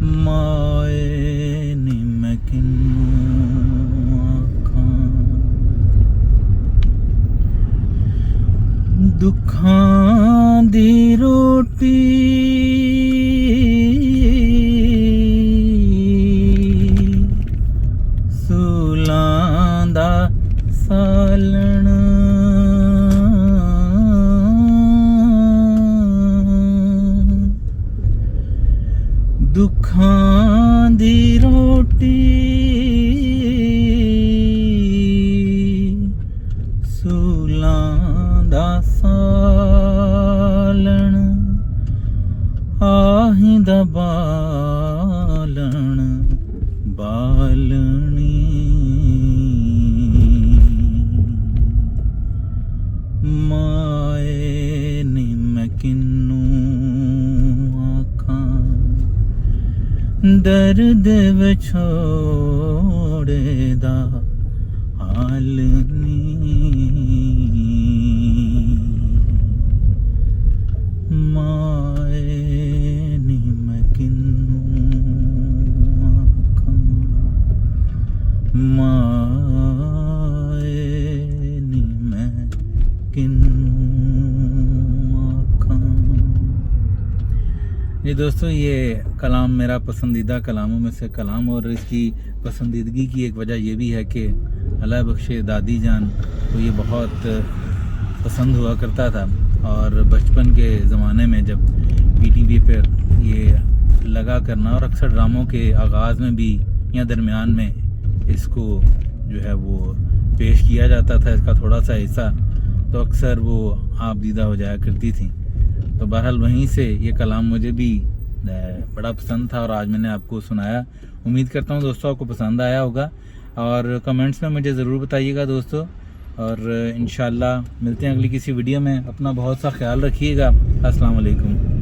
माए नी मैं किन्नू आखां दुखां दी रोटी सूलां दा सालण दुखां दी रोटी सूलां दा सालण आहीं दा बालण बालणी माए नी मैं किन्नू आखां दर्द विछोड़े दा हाल नी माए नी मैं किन्नू आखां माए नी मैं किन्नू आखां। जी दोस्तों, ये कलाम मेरा पसंदीदा कलामों में से कलाम, और इसकी पसंदीदगी की एक वजह ये भी है कि अल्लाह बख्शे दादी जान को ये बहुत पसंद हुआ करता था। और बचपन के ज़माने में जब पीटीवी पर ये लगा करना, और अक्सर ड्रामों के आगाज़ में भी या दरमियान में इसको जो है वो पेश किया जाता था, इसका थोड़ा सा हिस्सा, तो अक्सर वो आप दीदा हो जाया करती थी। तो बहरहाल वहीं से ये कलाम मुझे भी बड़ा पसंद था और आज मैंने आपको सुनाया। उम्मीद करता हूँ दोस्तों आपको पसंद आया होगा, और कमेंट्स में मुझे ज़रूर बताइएगा दोस्तों। और इंशाल्लाह मिलते हैं अगली किसी वीडियो में। अपना बहुत सा ख्याल रखिएगा। अस्सलाम वालेकुम।